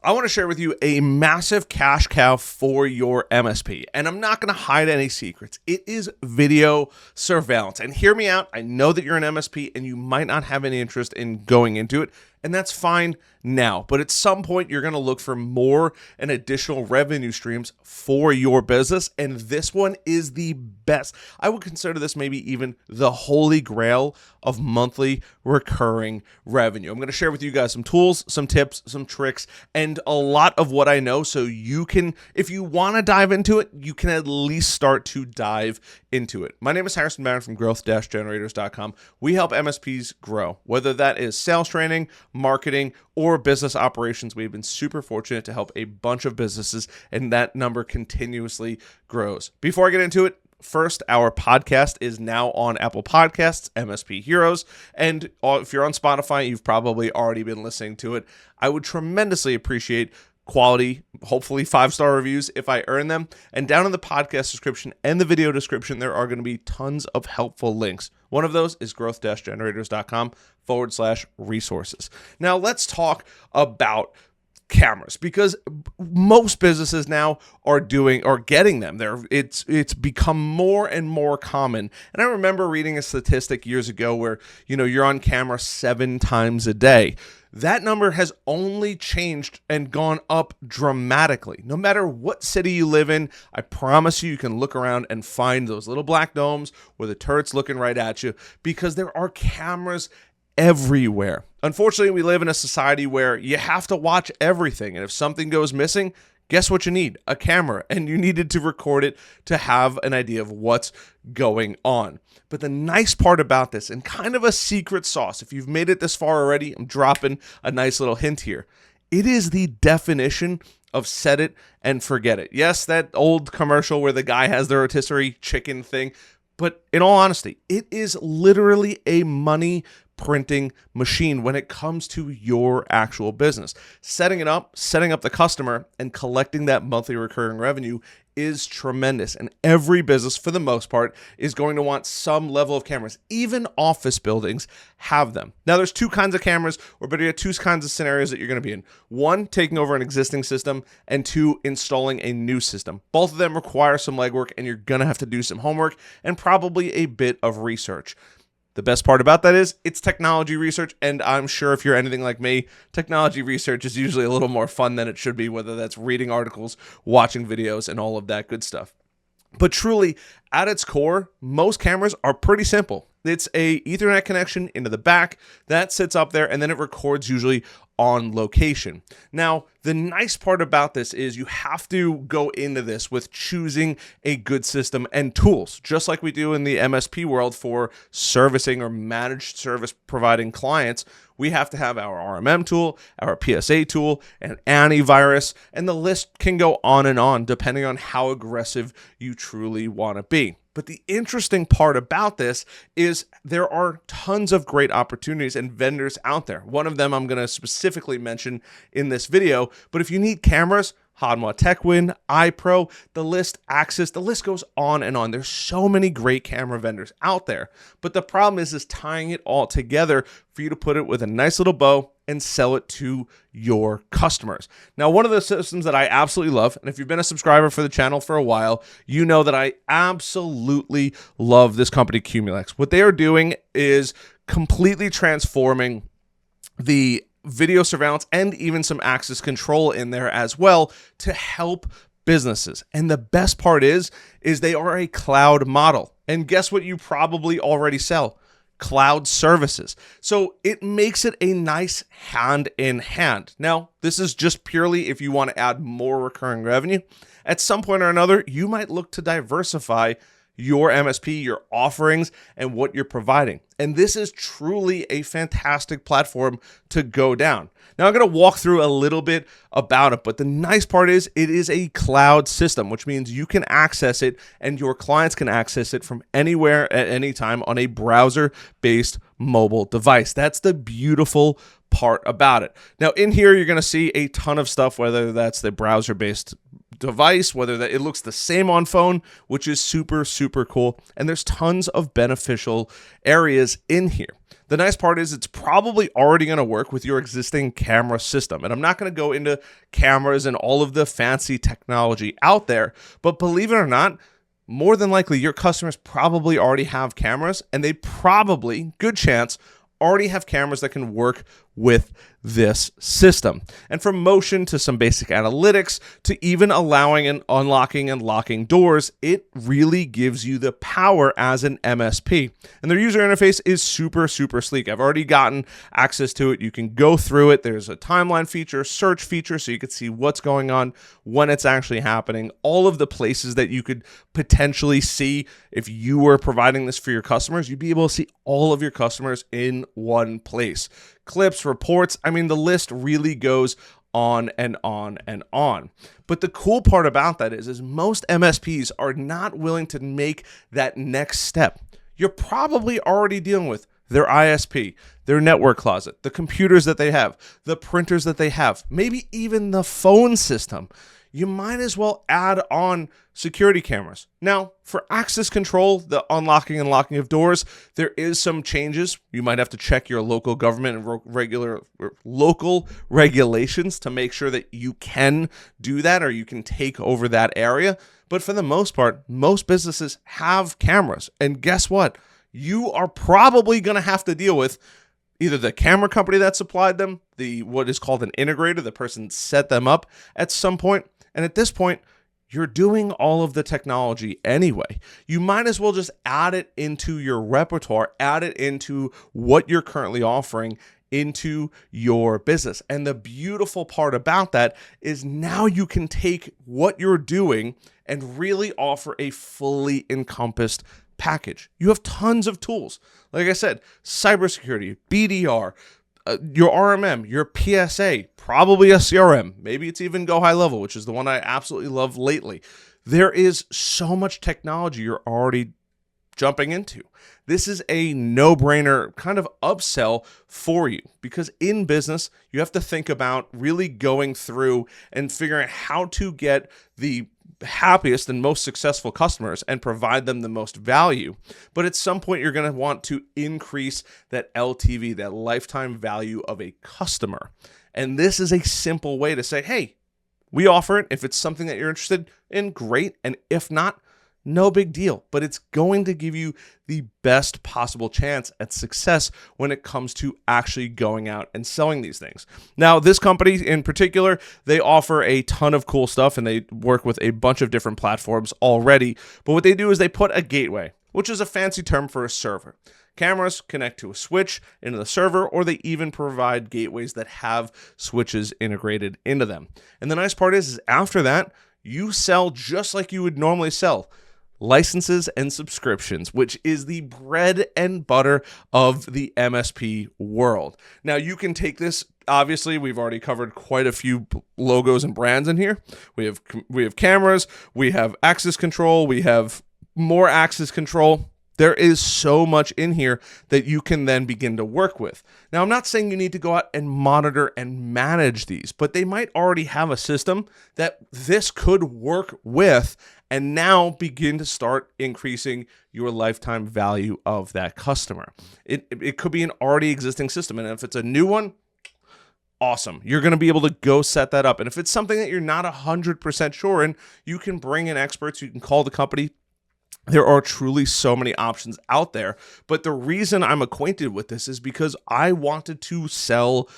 I want to share with you a massive cash cow for your MSP. And I'm not going to hide any secrets. It is video surveillance. And hear me out. I know that you're an MSP and you might not have any interest in going into it. And that's fine now. But at some point, you're going to look for more and additional revenue streams for your business. And this one is the best. I would consider this maybe even the holy grail of monthly recurring revenue. I'm going to share with you guys some tools, some tips, some tricks, and a lot of what I know so you can, if you want to dive into it, you can at least start to dive into it. My name is Harrison Barron from growth-generators.com. We help MSPs grow, whether that is sales training, marketing, or business operations. We've been super fortunate to help a bunch of businesses, and that number continuously grows. Before I get into it, first, our podcast is now on Apple Podcasts, MSP Heroes, and if you're on Spotify, you've probably already been listening to it. I would tremendously appreciate quality, hopefully 5-star reviews if I earn them. And down in the podcast description and the video description, there are going to be tons of helpful links. One of those is growth-generators.com/resources. Now let's talk about cameras, because most businesses now are getting them. It's become more and more common. And I remember reading a statistic years ago where, you're on camera 7 times a day. That number has only changed and gone up dramatically. No matter what city you live in, I promise you can look around and find those little black domes where the turret's looking right at you, because there are cameras everywhere. Unfortunately, we live in a society where you have to watch everything. And if something goes missing, guess what you need? A camera. And you needed to record it to have an idea of what's going on. But the nice part about this, and kind of a secret sauce, if you've made it this far already, I'm dropping a nice little hint here. It is the definition of set it and forget it. Yes, that old commercial where the guy has the rotisserie chicken thing. But in all honesty, it is literally a money printing machine when it comes to your actual business. Setting up the customer, and collecting that monthly recurring revenue is tremendous. And every business, for the most part, is going to want some level of cameras. Even office buildings have them. Now, there's 2 kinds of cameras, or better yet, 2 kinds of scenarios that you're going to be in. 1, taking over an existing system, and 2, installing a new system. Both of them require some legwork, and you're going to have to do some homework and probably a bit of research. The best part about that is it's technology research, and I'm sure if you're anything like me, technology research is usually a little more fun than it should be, whether that's reading articles, watching videos, and all of that good stuff. But truly, at its core, most cameras are pretty simple. It's a Ethernet connection into the back that sits up there, and then it records usually on location. Now, the nice part about this is you have to go into this with choosing a good system and tools, just like we do in the MSP world for servicing or managed service providing clients. We have to have our RMM tool, our PSA tool, and antivirus, and the list can go on and on depending on how aggressive you truly want to be. But the interesting part about this is there are tons of great opportunities and vendors out there. One of them I'm going to specifically mention in this video, but if you need cameras, Hanwha TechWin, iPro, the list, Axis, the list goes on and on. There's so many great camera vendors out there. But the problem is tying it all together for you to put it with a nice little bow and sell it to your customers. Now, one of the systems that I absolutely love, and if you've been a subscriber for the channel for a while, you know that I absolutely love this company, Cumulex. What they are doing is completely transforming the video surveillance and even some access control in there as well to help businesses. And the best part is they are a cloud model. And guess what you probably already sell? Cloud services. So it makes it a nice hand in hand. Now, this is just purely if you want to add more recurring revenue. At some point or another, you might look to diversify your MSP, your offerings, and what you're providing. And this is truly a fantastic platform to go down. Now, I'm going to walk through a little bit about it, but the nice part is it is a cloud system, which means you can access it and your clients can access it from anywhere at any time on a browser-based mobile device. That's the beautiful part about it. Now, in here, you're going to see a ton of stuff, whether that's the browser-based device, whether that it looks the same on phone, which is super, super cool. And there's tons of beneficial areas in here. The nice part is it's probably already going to work with your existing camera system. And I'm not going to go into cameras and all of the fancy technology out there, but believe it or not, more than likely your customers probably already have cameras, and they probably, good chance, already have cameras that can work with this system. And from motion to some basic analytics to even allowing and unlocking and locking doors, it really gives you the power as an MSP. And their user interface is super, super sleek. I've already gotten access to it. You can go through it. There's a timeline feature, search feature, so you can see what's going on, when it's actually happening, all of the places that you could potentially see if you were providing this for your customers. You'd be able to see all of your customers in one place. Clips, reports, I mean, the list really goes on and on and on. But the cool part about that is most MSPs are not willing to make that next step. You're probably already dealing with their ISP, their network closet, the computers that they have, the printers that they have, maybe even the phone system. You might as well add on security cameras. Now, for access control, the unlocking and locking of doors, there is some changes. You might have to check your local government and local regulations to make sure that you can do that or you can take over that area. But for the most part, most businesses have cameras. And guess what? You are probably going to have to deal with either the camera company that supplied them, what is called an integrator, the person set them up at some point. And at this point, you're doing all of the technology anyway. You might as well just add it into your repertoire, add it into what you're currently offering into your business. And the beautiful part about that is now you can take what you're doing and really offer a fully encompassed package. You have tons of tools. Like I said, cybersecurity, BDR, your RMM, your PSA, probably a CRM. Maybe it's even Go High Level, which is the one I absolutely love lately. There is so much technology you're already jumping into. This is a no-brainer kind of upsell for you because in business, you have to think about really going through and figuring out how to get the happiest and most successful customers and provide them the most value. But at some point, you're going to want to increase that LTV, that lifetime value of a customer. And this is a simple way to say, hey, we offer it. If it's something that you're interested in, great. And if not, no big deal. But it's going to give you the best possible chance at success when it comes to actually going out and selling these things. Now, this company in particular, they offer a ton of cool stuff and they work with a bunch of different platforms already. But what they do is they put a gateway, which is a fancy term for a server. Cameras connect to a switch into the server, or they even provide gateways that have switches integrated into them. And the nice part is after that, you sell just like you would normally sell. Licenses and subscriptions, which is the bread and butter of the MSP world. Now, you can take this. Obviously, we've already covered quite a few logos and brands in here. We have cameras, we have access control, we have more access control. There is so much in here that you can then begin to work with. Now, I'm not saying you need to go out and monitor and manage these, but they might already have a system that this could work with and now begin to start increasing your lifetime value of that customer. It could be an already existing system, and if it's a new one, awesome. You're going to be able to go set that up. And if it's something that you're not 100% sure in, you can bring in experts. You can call the company. There are truly so many options out there. But the reason I'm acquainted with this is because I wanted to sell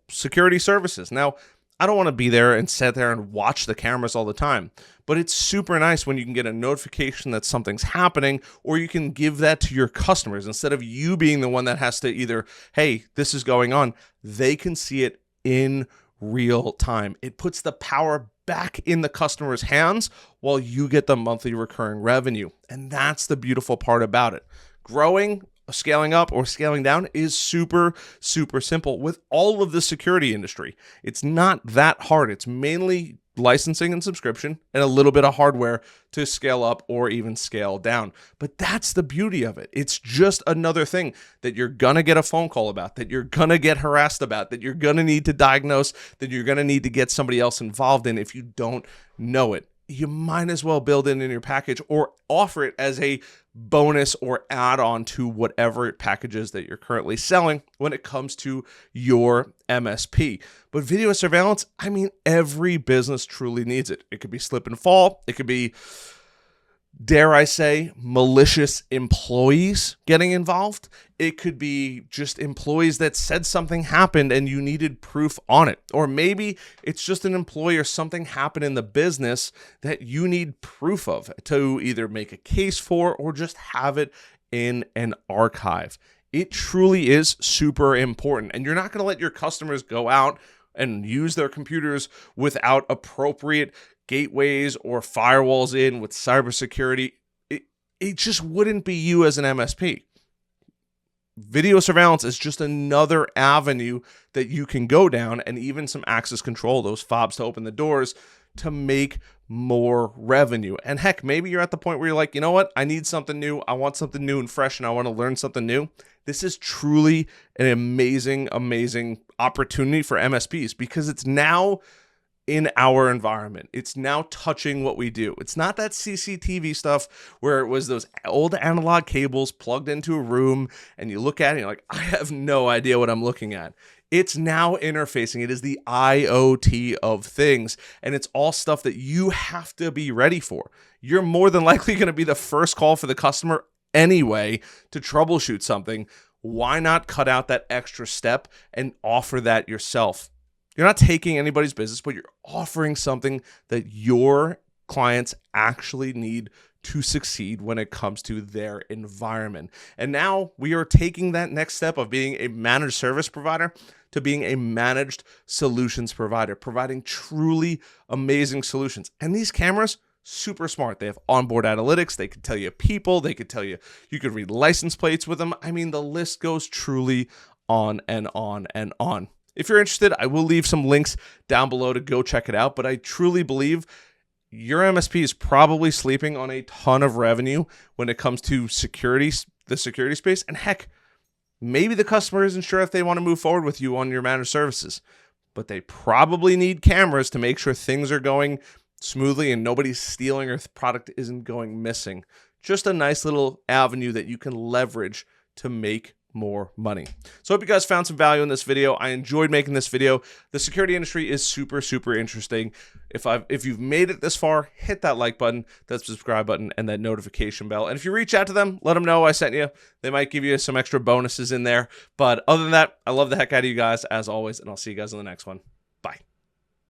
security services. Now, I don't want to be there and sit there and watch the cameras all the time, but it's super nice when you can get a notification that something's happening, or you can give that to your customers instead of you being the one that has to either, hey, this is going on. They can see it in real time. It puts the power back in the customer's hands while you get the monthly recurring revenue. And that's the beautiful part about it. Growing scaling up or scaling down is super, super simple with all of the security industry. It's not that hard. It's mainly licensing and subscription and a little bit of hardware to scale up or even scale down. But that's the beauty of it. It's just another thing that you're going to get a phone call about, that you're going to get harassed about, that you're going to need to diagnose, that you're going to need to get somebody else involved in if you don't know it. You might as well build it in your package or offer it as a bonus or add-on to whatever packages that you're currently selling when it comes to your MSP. But video surveillance, I mean, every business truly needs it. It could be slip and fall. It could be, dare I say, malicious employees getting involved. It could be just employees that said something happened and you needed proof on it. Or maybe it's just an employee or something happened in the business that you need proof of to either make a case for or just have it in an archive. It truly is super important. And you're not going to let your customers go out and use their computers without appropriate gateways or firewalls in with cybersecurity. It just wouldn't be you as an MSP. Video surveillance is just another avenue that you can go down, and even some access control, those fobs to open the doors to make more revenue. And heck, maybe you're at the point where you're like, you know what? I need something new. I want something new and fresh, and I want to learn something new. This is truly an amazing, amazing opportunity for MSPs because it's now in our environment. It's now touching what we do. It's not that CCTV stuff where it was those old analog cables plugged into a room and you look at it and you're like, I have no idea what I'm looking at. It's now interfacing. It is the IoT of things, and it's all stuff that you have to be ready for. You're more than likely going to be the first call for the customer anyway to troubleshoot something. Why not cut out that extra step and offer that yourself? You're not taking anybody's business, but you're offering something that your clients actually need to succeed when it comes to their environment. And now we are taking that next step of being a managed service provider to being a managed solutions provider, providing truly amazing solutions. And these cameras, super smart. They have onboard analytics. They could tell you people. They could tell you, you could read license plates with them. I mean, the list goes truly on and on and on. If you're interested, I will leave some links down below to go check it out. But I truly believe your MSP is probably sleeping on a ton of revenue when it comes to security, the security space. And heck, maybe the customer isn't sure if they want to move forward with you on your managed services, but they probably need cameras to make sure things are going smoothly and nobody's stealing or the product isn't going missing. Just a nice little avenue that you can leverage to make more money. So I hope you guys found some value in this video. I enjoyed making this video. The security industry is super, super interesting. If you've made it this far, hit that like button, that subscribe button, and that notification bell. And if you reach out to them, let them know I sent you. They might give you some extra bonuses in there. But other than that, I love the heck out of you guys as always, and I'll see you guys in the next one. Bye.